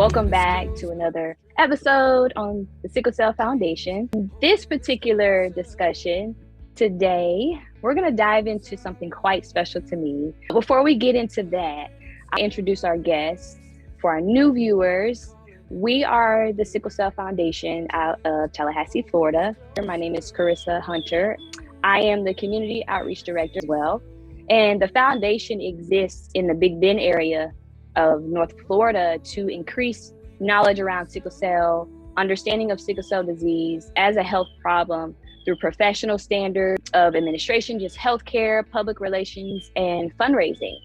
Welcome back to another episode on the Sickle Cell Foundation. This particular discussion today, we're going to dive into something quite special to me. Before we get into that, I'll introduce our guests. For our new viewers, we are the Sickle Cell Foundation out of Tallahassee, Florida. My name is Carissa Hunter. I am the Community Outreach Director as well. And the foundation exists in the Big Bend area of North Florida to increase knowledge around sickle cell, understanding of sickle cell disease as a health problem through professional standards of administration, just healthcare, public relations, and fundraising.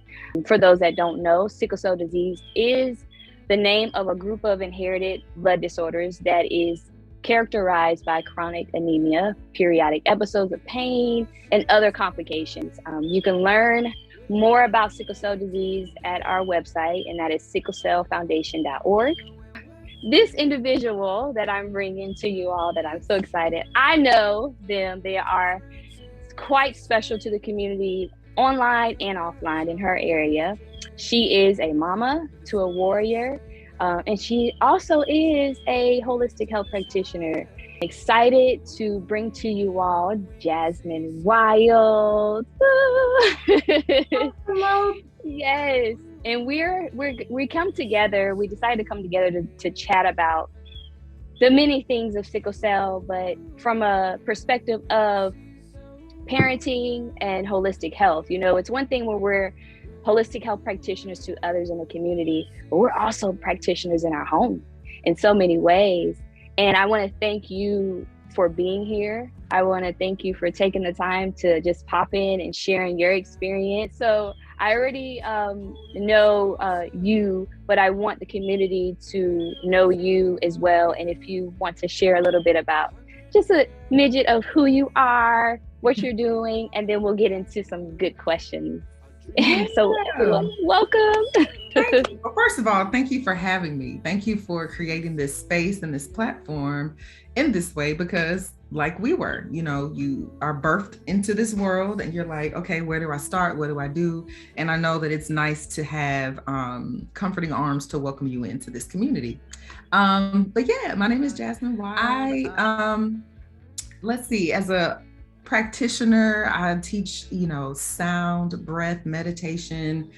For those that don't know, sickle cell disease is the name of a group of inherited blood disorders that is characterized by chronic anemia, periodic episodes of pain, and other complications. You can learn more about sickle cell disease at our website, and that is sicklecellfoundation.org. This individual that I'm bringing to you all, that I'm so excited, I know them. They are quite special to the community online and offline in her area. She is a mama to a warrior, and she also is a holistic health practitioner. Excited to bring to you all Jasmine Wilde. Hello. Yes, and we come together. We decided to come together to chat about the many things of sickle cell, but from a perspective of parenting and holistic health. You know, it's one thing when we're holistic health practitioners to others in the community, but we're also practitioners in our home in so many ways. And I want to thank you for being here. I want to thank you for taking the time to just pop in and sharing your experience. So I already know you, but I want the community to know you as well. And if you want to share a little bit about just a midget of who you are, what you're doing, and then we'll get into some good questions. Yeah. So everyone, welcome. Thank you. Well, first of all, thank you for having me. Thank you for creating this space and this platform in this way, because like we were, you know, you are birthed into this world and you're like, okay, where do I start? What do I do? And I know that it's nice to have comforting arms to welcome you into this community. But yeah, my name is Jasmine Wilde. Let's see, as a practitioner, I teach, you know, sound, breath, meditation.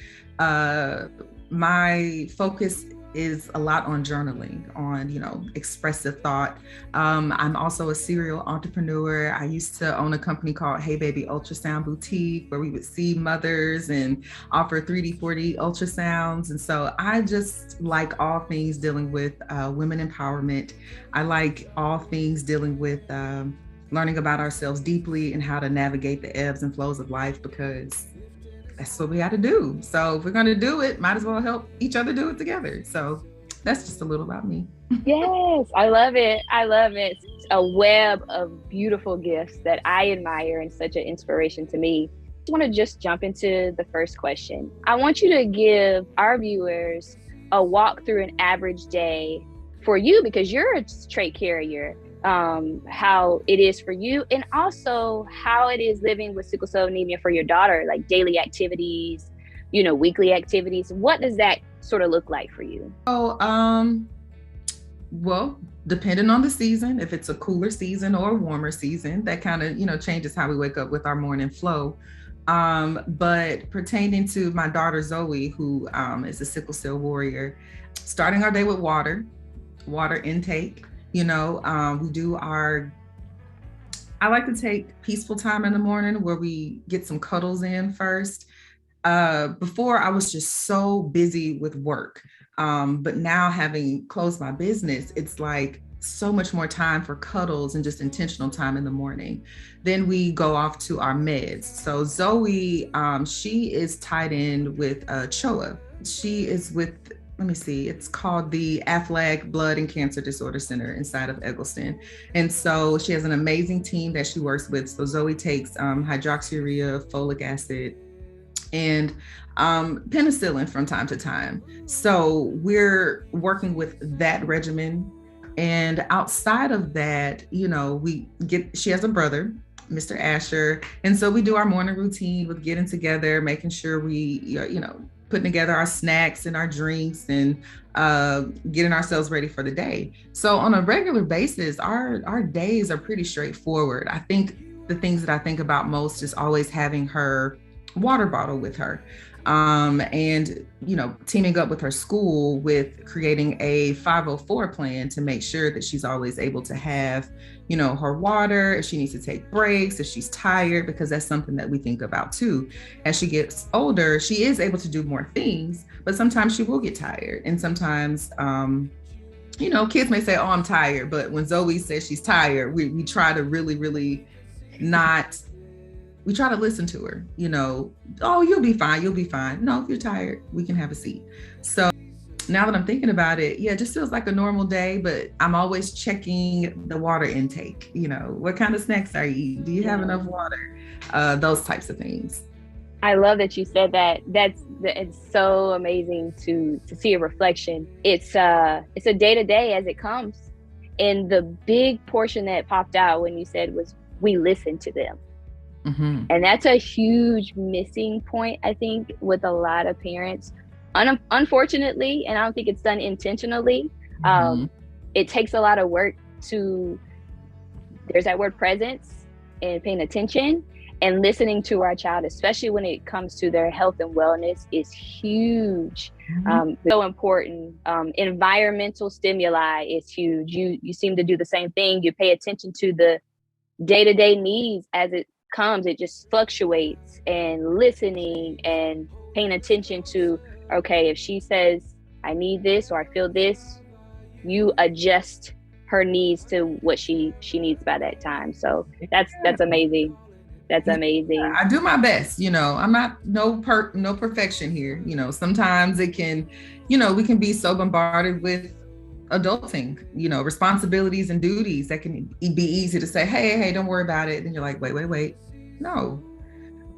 My focus is a lot on journaling, on, you know, expressive thought. I'm also a serial entrepreneur. I used to own a company called Hey Baby Ultrasound Boutique, where we would see mothers and offer 3D, 4D ultrasounds. And so I just like all things dealing with women empowerment. I like all things dealing with learning about ourselves deeply and how to navigate the ebbs and flows of life, because that's what we got to do. So if we're going to do it, might as well help each other do it together. So that's just a little about me. Yes, I love it. I love it. It's a web of beautiful gifts that I admire and such an inspiration to me. I want to just jump into the first question. I want you to give our viewers a walk through an average day for you, because you're a trait carrier. How it is for you, and also how it is living with sickle cell anemia for your daughter, like daily activities, you know, weekly activities. What does that sort of look like for you? Well, depending on the season, if it's a cooler season or a warmer season, that kind of, you know, changes how we wake up with our morning flow. But pertaining to my daughter, Zoe, who is a sickle cell warrior, starting our day with water intake. You know, we do I like to take peaceful time in the morning where we get some cuddles in first. Before I was just so busy with work. But now, having closed my business, it's like so much more time for cuddles and just intentional time in the morning. Then we go off to our meds. So Zoe, she is tied in with CHOA. She is with, let me see, it's called the Aflac Blood and Cancer Disorder Center inside of Eggleston. And so she has an amazing team that she works with. So Zoe takes hydroxyurea, folic acid, and penicillin from time to time. So we're working with that regimen. And outside of that, you know, she has a brother, Mr. Asher. And so we do our morning routine with getting together, making sure we, you know, putting together our snacks and our drinks and getting ourselves ready for the day. So on a regular basis, our days are pretty straightforward. I think the things that I think about most is always having her water bottle with her. And, you know, teaming up with her school with creating a 504 plan to make sure that she's always able to have, you know, her water, if she needs to take breaks, if she's tired, because that's something that we think about too. As she gets older, she is able to do more things, but sometimes she will get tired. And sometimes, you know, kids may say, oh, I'm tired. But when Zoe says she's tired, we try to really we try to listen to her, you know, oh, you'll be fine. No, if you're tired, we can have a seat. So now that I'm thinking about it, yeah, it just feels like a normal day, but I'm always checking the water intake. You know, what kind of snacks are you eating? Do you have enough water? Those types of things. I love that you said that. It's so amazing to see a reflection. It's a day-to-day as it comes. And the big portion that popped out when you said was, we listen to them. Mm-hmm. And that's a huge missing point, I think, with a lot of parents. Unfortunately, and I don't think it's done intentionally, it takes a lot of work there's that word presence and paying attention and listening to our child, especially when it comes to their health and wellness, is huge. So important. Environmental stimuli is huge. You seem to do the same thing. You pay attention to the day-to-day needs as it comes. It just fluctuates, and listening and paying attention to, okay, if she says I need this or I feel this, you adjust her needs to what she needs by that time. So that's amazing. That's amazing. I do my best. You know, I'm not no perfection here. You know, sometimes it can, you know, we can be so bombarded with adulting, you know, responsibilities and duties that can be easy to say, hey, don't worry about it. Then you're like, wait, no.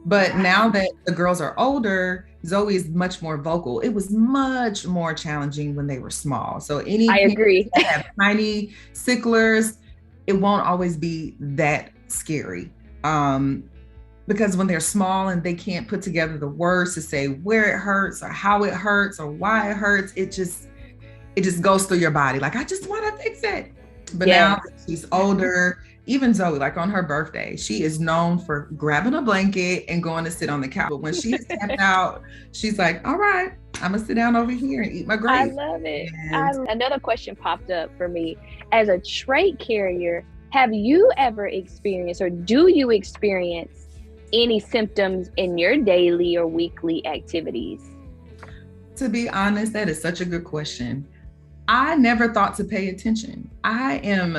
But now that the girls are older, Zoe is much more vocal. It was much more challenging when they were small. So I agree. That have tiny sicklers, it won't always be that scary. Because when they're small and they can't put together the words to say where it hurts or how it hurts or why it hurts, it just goes through your body. Like, I just want to fix it. But now that she's older, even Zoe, like on her birthday, she is known for grabbing a blanket and going to sit on the couch. But when she's stepped out, she's like, all right, I'm gonna sit down over here and eat my grapes. I love it. Another question popped up for me. As a trait carrier, have you ever experienced, or do you experience any symptoms in your daily or weekly activities? To be honest, that is such a good question. I never thought to pay attention. I am,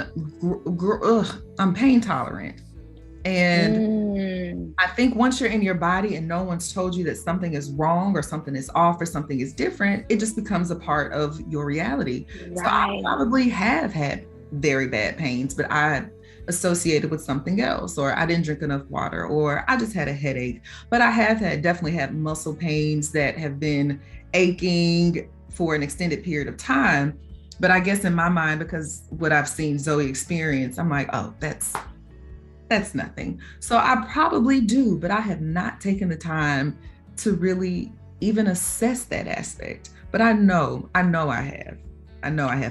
I'm pain tolerant. And I think once you're in your body and no one's told you that something is wrong or something is off or something is different, it just becomes a part of your reality. Right. So I probably have had very bad pains, but I associated with something else, or I didn't drink enough water, or I just had a headache. But I have definitely had muscle pains that have been aching for an extended period of time. But I guess in my mind, because what I've seen Zoe experience, I'm like, oh, that's nothing. So I probably do, but I have not taken the time to really even assess that aspect. But I know I have,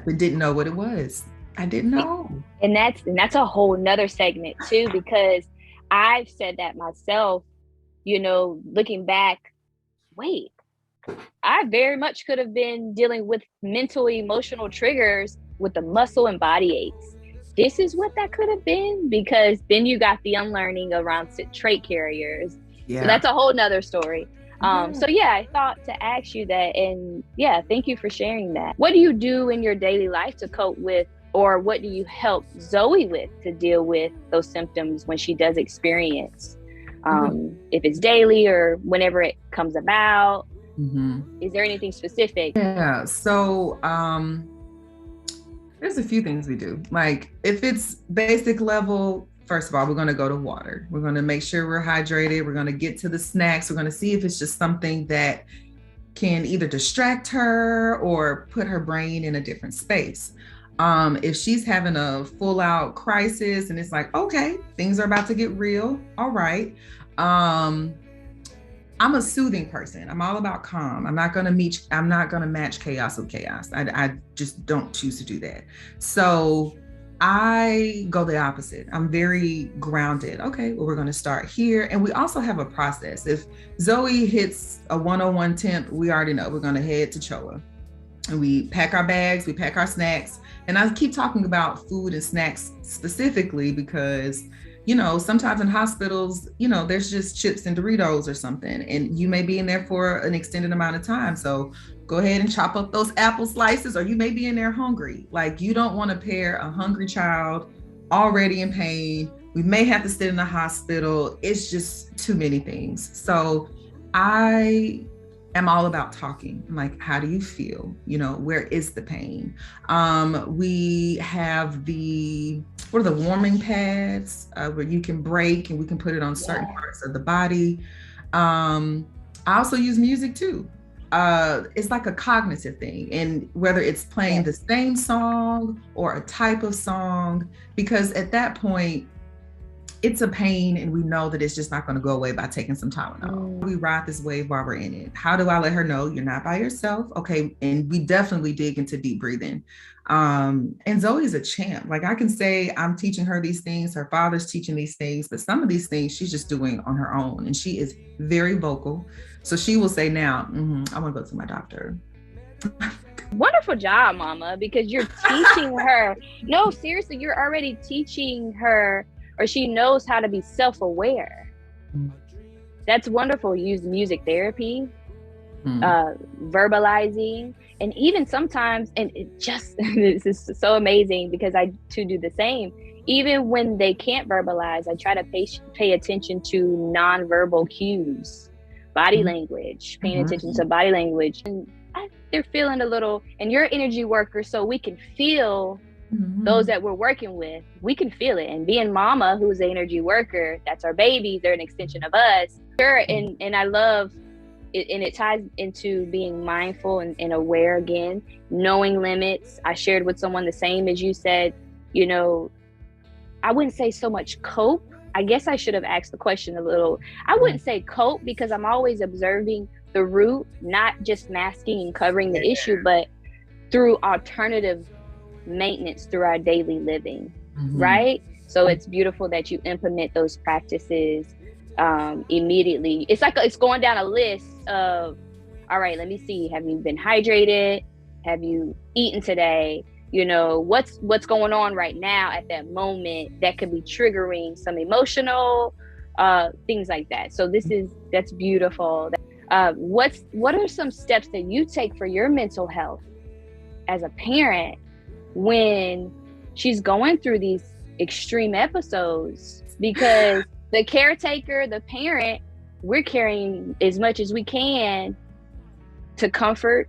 but didn't know what it was. I didn't know. And that's a whole nother segment too, because I've said that myself, you know, looking back, wait, I very much could have been dealing with mental, emotional triggers with the muscle and body aches. This is what that could have been, because then you got the unlearning around trait carriers. Yeah. So that's a whole nother story. So yeah, I thought to ask you that, and yeah, thank you for sharing that. What do you do in your daily life to cope with, or what do you help Zoe with to deal with those symptoms when she does experience, if it's daily or whenever it comes about? Is there anything specific? Yeah, so there's a few things we do. Like, if it's basic level, first of all, we're going to go to water. We're going to make sure we're hydrated. We're going to get to the snacks. We're going to see if it's just something that can either distract her or put her brain in a different space. If she's having a full out crisis and it's like, okay, things are about to get real. All right. I'm a soothing person. I'm all about calm. I'm not going to match chaos with chaos. I just don't choose to do that. So I go the opposite. I'm very grounded. Okay, well, we're going to start here. And we also have a process. If Zoe hits a 101 temp, we already know we're going to head to CHOA. And we pack our bags, we pack our snacks. And I keep talking about food and snacks specifically because, you know, sometimes in hospitals, you know, there's just chips and Doritos or something, and you may be in there for an extended amount of time. So go ahead and chop up those apple slices, or you may be in there hungry. Like, you don't want to pair a hungry child already in pain. We may have to sit in the hospital. It's just too many things. So I am all about talking. I'm like, how do you feel? You know, where is the pain? We have the warming pads where you can break and we can put it on certain parts of the body. I also use music too. It's like a cognitive thing, and whether it's playing the same song or a type of song, because at that point, it's a pain and we know that it's just not going to go away by taking some Tylenol. We ride this wave while we're in it. How do I let her know you're not by yourself? Okay. And we definitely dig into deep breathing. And Zoe's a champ. Like, I can say I'm teaching her these things, her father's teaching these things, but some of these things she's just doing on her own. And she is very vocal. So she will say now, I want to go to my doctor. Wonderful job, Mama, because you're teaching her. No, seriously, you're already teaching her, or she knows how to be self-aware. That's wonderful. Use music therapy, verbalizing, and even sometimes, and it just, this is so amazing because I too do the same. Even when they can't verbalize, I try to pay attention to nonverbal cues, body language, paying attention to body language. And they're feeling a little, and you're an energy worker, so we can feel those that we're working with, we can feel it. And being Mama, who's an energy worker, that's our babies, they're an extension of us. Sure, and I love it, and it ties into being mindful and aware again, knowing limits. I shared with someone the same as you said, you know, I wouldn't say so much cope. I guess I should have asked the question a little. I wouldn't say cope because I'm always observing the root, not just masking and covering the issue, but through alternative maintenance through our daily living, right? So it's beautiful that you implement those practices immediately. It's like it's going down a list of, all right, let me see, have you been hydrated? Have you eaten today? You know, what's going on right now at that moment that could be triggering some emotional things like that. So that's beautiful. What are some steps that you take for your mental health as a parent when she's going through these extreme episodes? Because the caretaker, the parent, we're carrying as much as we can to comfort,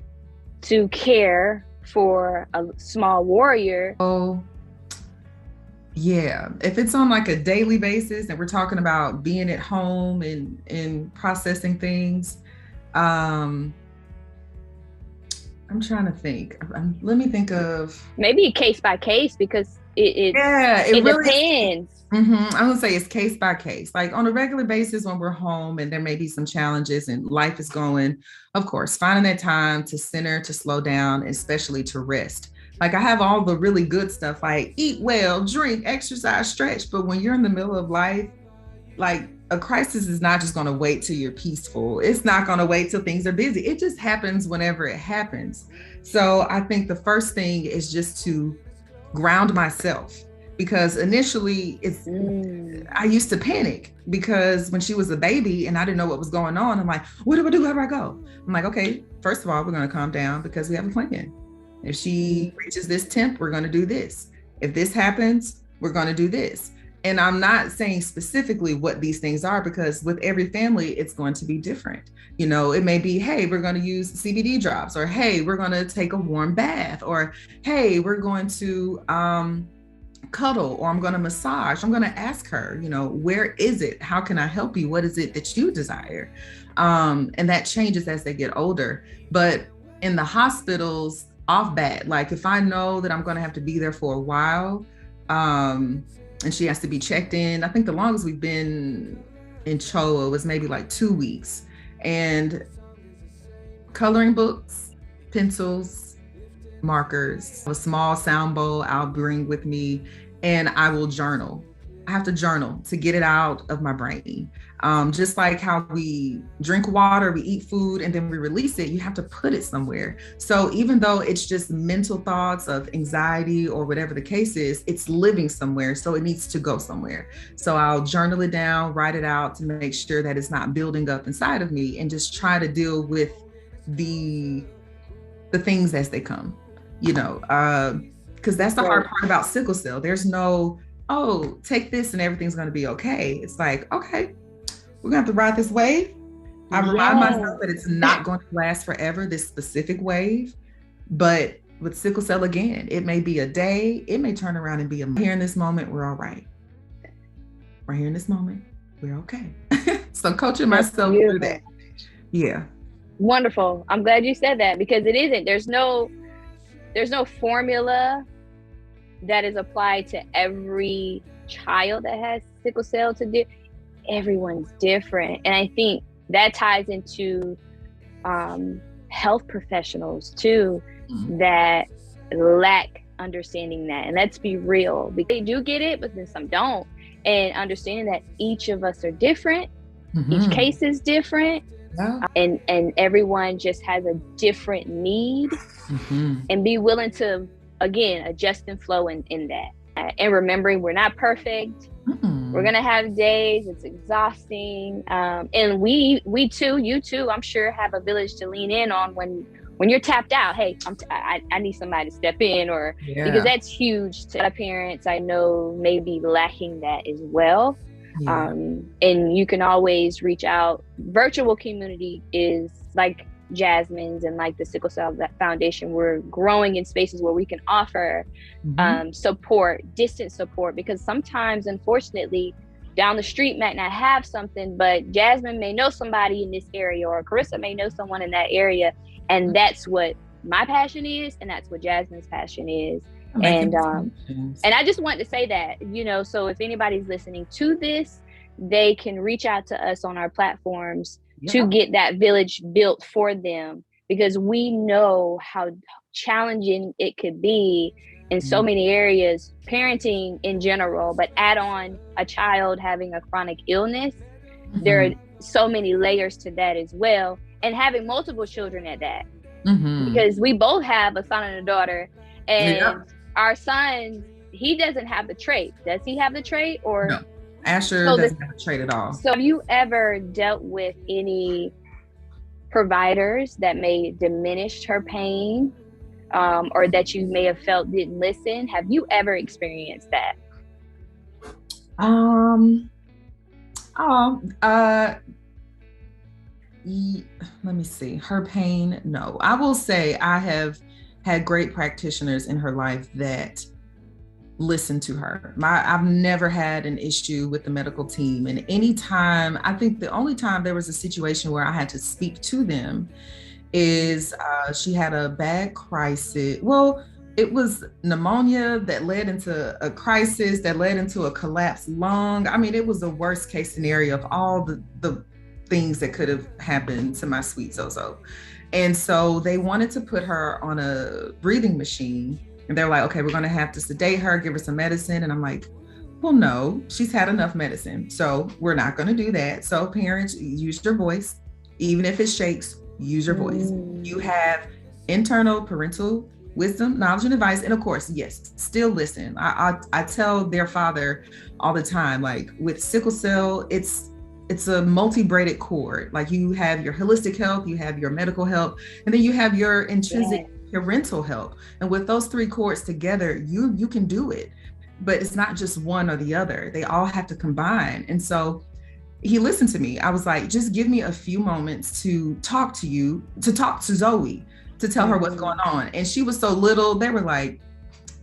to care for a small warrior. Oh, yeah. If it's on like a daily basis and we're talking about being at home and processing things, I'm trying to think. Let me think of maybe case by case, because it really depends. I'm gonna say it's case by case. Like on a regular basis when we're home and there may be some challenges and life is going, of course, finding that time to center, to slow down, especially to rest. Like I have all the really good stuff like eat well, drink, exercise, stretch. But when you're in the middle of life, like a crisis is not just going to wait till you're peaceful. It's not going to wait till things are busy. It just happens whenever it happens. So I think the first thing is just to ground myself, because initially I used to panic because when she was a baby and I didn't know what was going on, I'm like, what do I do? Where do I go? I'm like, okay, first of all, we're going to calm down because we have a plan. If she reaches this temp, we're going to do this. If this happens, we're going to do this. And I'm not saying specifically what these things are, because with every family, it's going to be different. You know, it may be, hey, we're going to use CBD drops, or hey, we're going to take a warm bath, or hey, we're going to cuddle, or I'm going to massage. I'm going to ask her, you know, where is it? How can I help you? What is it that you desire? And that changes as they get older. But in the hospitals, off bat, like if I know that I'm going to have to be there for a while, and she has to be checked in. I think the longest we've been in CHOA was maybe like 2 weeks. And coloring books, pencils, markers, a small sound bowl I'll bring with me, and I will journal. I have to journal to get it out of my brain. Just like how we drink water, we eat food, and then we release it, you have to put it somewhere. So even though it's just mental thoughts of anxiety or whatever the case is, it's living somewhere. So it needs to go somewhere. So I'll journal it down, write it out to make sure that it's not building up inside of me, and just try to deal with the things as they come, because that's the hard part about sickle cell. There's no, oh, take this and everything's going to be okay. It's like, okay, we're going to have to ride this wave. I remind myself that it's not going to last forever, this specific wave. But with sickle cell, again, it may be a day, it may turn around and be a month. Here in this moment, we're all right. Right here in this moment, we're okay. So coaching myself through that. Yeah. Wonderful. I'm glad you said that, because it isn't. There's no formula that is applied to every child that has sickle cell to do. Everyone's different. And I think that ties into health professionals too, that lack understanding that. And let's be real, because they do get it, but then some don't. And understanding that each of us are different, each case is different, and everyone just has a different need, and be willing to, again, adjust and flow in that. And remembering we're not perfect. We're going to have days it's exhausting. And we too, you too, I'm sure, have a village to lean in on when you're tapped out. Hey, I need somebody to step in, or because that's huge to a lot of parents I know may be lacking that as well. And you can always reach out. Virtual community is like Jasmine's and like the Sickle Cell Foundation. We're growing in spaces where we can offer support, distant support, because sometimes, unfortunately, down the street might not have something, but Jasmine may know somebody in this area, or Carissa may know someone in that area. And that's what my passion is, and that's what Jasmine's passion is. And I just want to say that, so if anybody's listening to this, they can reach out to us on our platforms to get that village built for them, because we know how challenging it could be in so many areas, parenting in general, but add on a child having a chronic illness. There are so many layers to that as well. And having multiple children at that, because we both have a son and a daughter, and our son, he doesn't have the trait. Does he have the trait? Or no, Asher doesn't have a trait at all. So have you ever dealt with any providers that may diminish her pain, or that you may have felt didn't listen? Have you ever experienced that? Let me see. Her pain, no. I will say I have had great practitioners in her life that listen to her. I've never had an issue with the medical team. And anytime, I think the only time there was a situation where I had to speak to them is she had a bad crisis. Well, it was pneumonia that led into a crisis that led into a collapsed lung. I mean, it was the worst case scenario of all the things that could have happened to my sweet Zozo. And so they wanted to put her on a breathing machine. And they're like, okay, we're going to have to sedate her, give her some medicine. And I'm like, well, no, she's had enough medicine. So we're not going to do that. So parents, use your voice. Even if it shakes, use your voice. You have internal parental wisdom, knowledge, and advice. And of course, yes, still listen. I tell their father all the time, like with sickle cell, it's a multi-braided cord. Like you have your holistic health, you have your medical health, and then you have your intrinsic parental health. And with those three cords together, you can do it. But it's not just one or the other. They all have to combine. And so he listened to me. I was like, just give me a few moments to talk to Zoe, to tell her what's going on. And she was so little. They were like,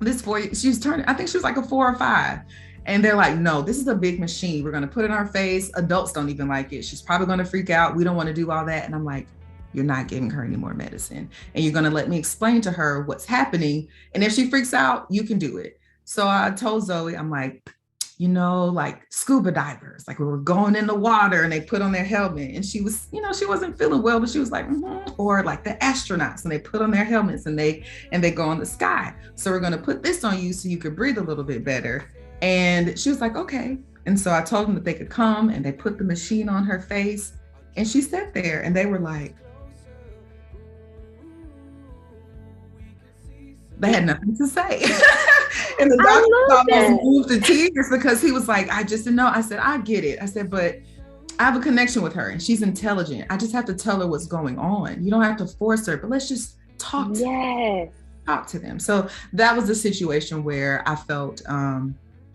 she was turning, I think she was like a 4 or 5. And they're like, no, this is a big machine. We're going to put it in our face. Adults don't even like it. She's probably going to freak out. We don't want to do all that. And I'm like, you're not giving her any more medicine. And you're going to let me explain to her what's happening. And if she freaks out, you can do it. So I told Zoe, I'm like, like scuba divers, like we were going in the water and they put on their helmet, and she was, she wasn't feeling well, but she was like, or like the astronauts and they put on their helmets and they go in the sky. So we're going to put this on you so you could breathe a little bit better. And she was like, okay. And so I told them that they could come, and they put the machine on her face, and she sat there and they were like, they had nothing to say. And the doctor almost moved to tears because he was like, I just didn't know. I said, I get it. I said, but I have a connection with her and she's intelligent. I just have to tell her what's going on. You don't have to force her, but let's just talk to them. So that was a situation where I felt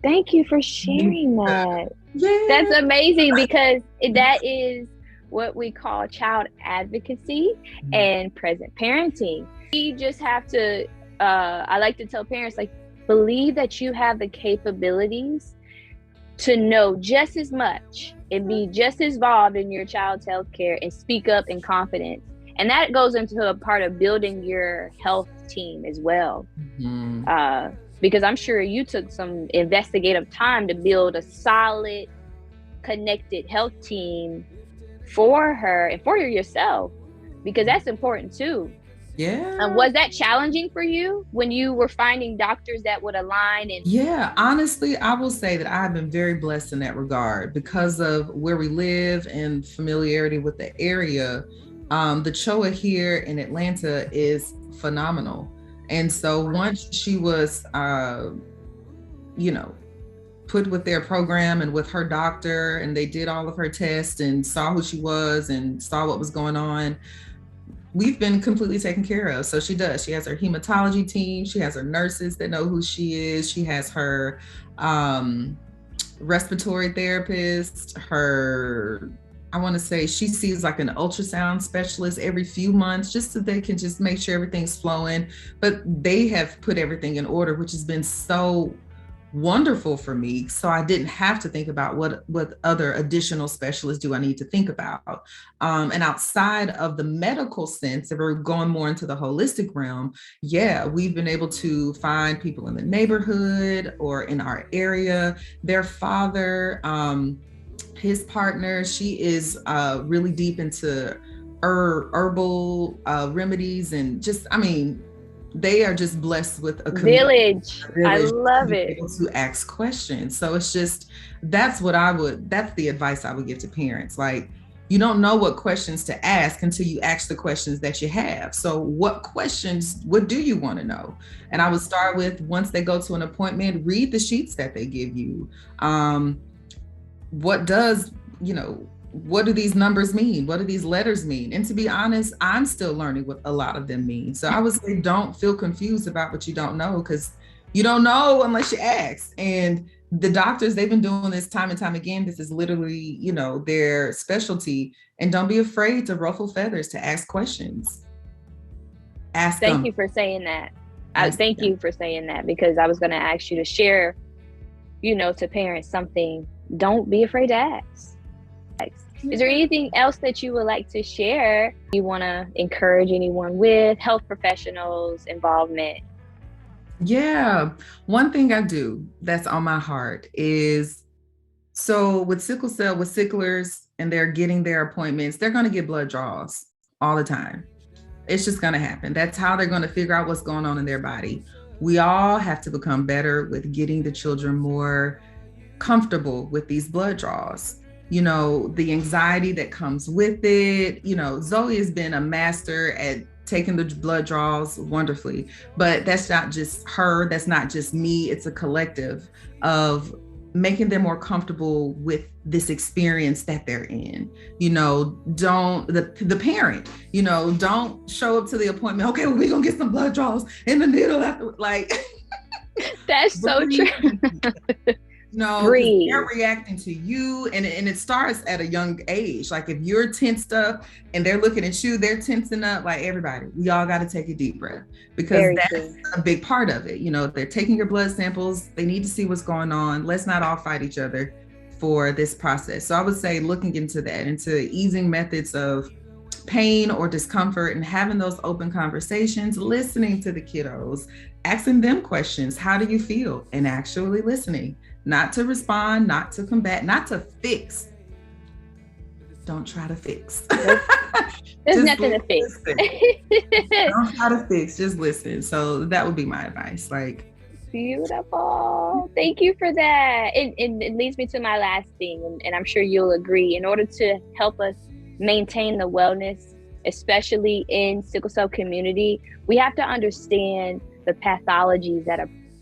thank you for sharing that. Yeah. That's amazing, because that is what we call child advocacy and present parenting. You just have to I like to tell parents, like, believe that you have the capabilities to know just as much and be just as involved in your child's health care and speak up in confidence. And that goes into a part of building your health team as well. Because I'm sure you took some investigative time to build a solid, connected health team for her and for yourself, because that's important too. Yeah. Was that challenging for you when you were finding doctors that would align? And yeah, honestly, I will say that I've been very blessed in that regard because of where we live and familiarity with the area. The CHOA here in Atlanta is phenomenal. And so once she was, put with their program and with her doctor, and they did all of her tests and saw who she was and saw what was going on, we've been completely taken care of. So she does. She has her hematology team. She has her nurses that know who she is. She has her respiratory therapist, I want to say she sees like an ultrasound specialist every few months, just so they can just make sure everything's flowing. But they have put everything in order, which has been so wonderful for me. So I didn't have to think about what other additional specialists do I need to think about. And outside of the medical sense, if we're going more into the holistic realm, we've been able to find people in the neighborhood or in our area. Their father, his partner, she is really deep into herbal remedies, and just, they are just blessed with a village. I love it. To ask questions. So it's just, that's the advice I would give to parents. Like, you don't know what questions to ask until you ask the questions that you have. So what do you want to know? And I would start with, once they go to an appointment, read the sheets that they give you. What do these numbers mean? What do these letters mean? And to be honest, I'm still learning what a lot of them mean. So I would say, don't feel confused about what you don't know, because you don't know unless you ask. And the doctors, they've been doing this time and time again. This is literally, their specialty. And don't be afraid to ruffle feathers, to ask questions. Ask them. Thank you for saying that. Thank you for saying that, because I was going to ask you to share, to parents something. Don't be afraid to ask. Is there anything else that you would like to share? You want to encourage anyone with health professionals involvement? Yeah. One thing I do that's on my heart is, so with sickle cell, with sicklers, and they're getting their appointments, they're going to get blood draws all the time. It's just going to happen. That's how they're going to figure out what's going on in their body. We all have to become better with getting the children more comfortable with these blood draws. The anxiety that comes with it. Zoe has been a master at taking the blood draws wonderfully, but that's not just her. That's not just me. It's a collective of making them more comfortable with this experience that they're in. The parent, don't show up to the appointment. Okay, well, we're going to get some blood draws in the needle after, like. That's so true. Breathe. They're reacting to you, and it starts at a young age. Like, if you're tensed up and they're looking at you, they're tensing up. Like, everybody, we all got to take a deep breath, because that's a big part of it. They're taking your blood samples. They need to see what's going on. Let's not all fight each other for this process. So I would say looking into that, into easing methods of pain or discomfort, and having those open conversations, listening to the kiddos, asking them questions. How do you feel? And actually listening, not to respond, not to combat, not to fix. Don't try to fix. There's nothing to fix. Don't try to fix, just listen. So that would be my advice. Like, beautiful. Thank you for that. It leads me to my last thing, and I'm sure you'll agree. In order to help us maintain the wellness, especially in sickle cell community, we have to understand the pathologies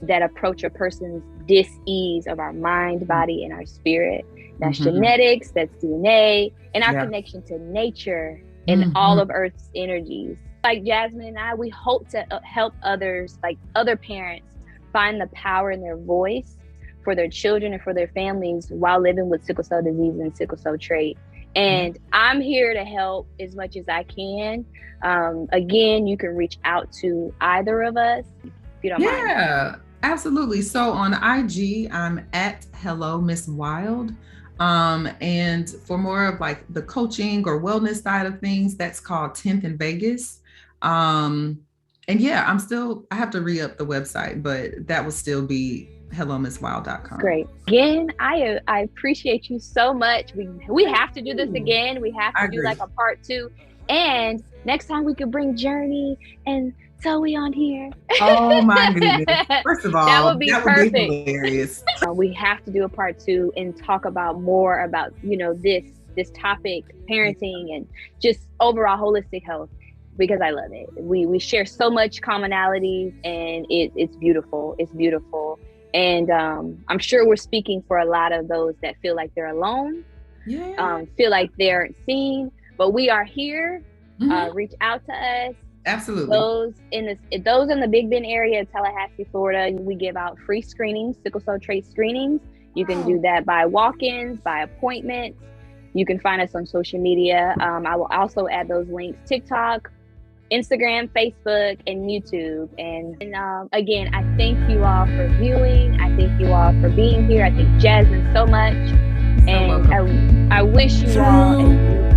that approach a person's dis-ease of our mind, body, and our spirit. That's genetics, that's DNA, and our connection to nature and all of Earth's energies. Like Jasmine and I, we hope to help others, like other parents, find the power in their voice for their children and for their families while living with sickle cell disease and sickle cell trait. And I'm here to help as much as I can. Again, you can reach out to either of us if you don't mind. Yeah, absolutely. So on IG, I'm at Hello Miss Wilde. And for more of like the coaching or wellness side of things, that's called 10th in Vegas. And yeah, I have to re-up the website, but that will still be hellomisswilde.com. Great. Again, I appreciate you so much. We have to do this again. We have to do like a part 2. And next time we could bring Journey and Zoe on here. Oh my goodness. First of all, that would be perfect. Would be hilarious. We have to do a part 2 and talk about more about, this topic, parenting and just overall holistic health, because I love it. We share so much commonalities, and it's beautiful. It's beautiful. And I'm sure we're speaking for a lot of those that feel like they're alone, feel like they aren't seen, but we are here. Reach out to us. Absolutely. Those in the Big Bend area, Tallahassee, Florida, we give out free screenings, sickle cell trait screenings. You can do that by walk-ins, by appointments. You can find us on social media. I will also add those links: TikTok, Instagram, Facebook, and YouTube. And again, I thank you all for viewing. I thank you all for being here. I thank Jasmine so much. And I wish you all a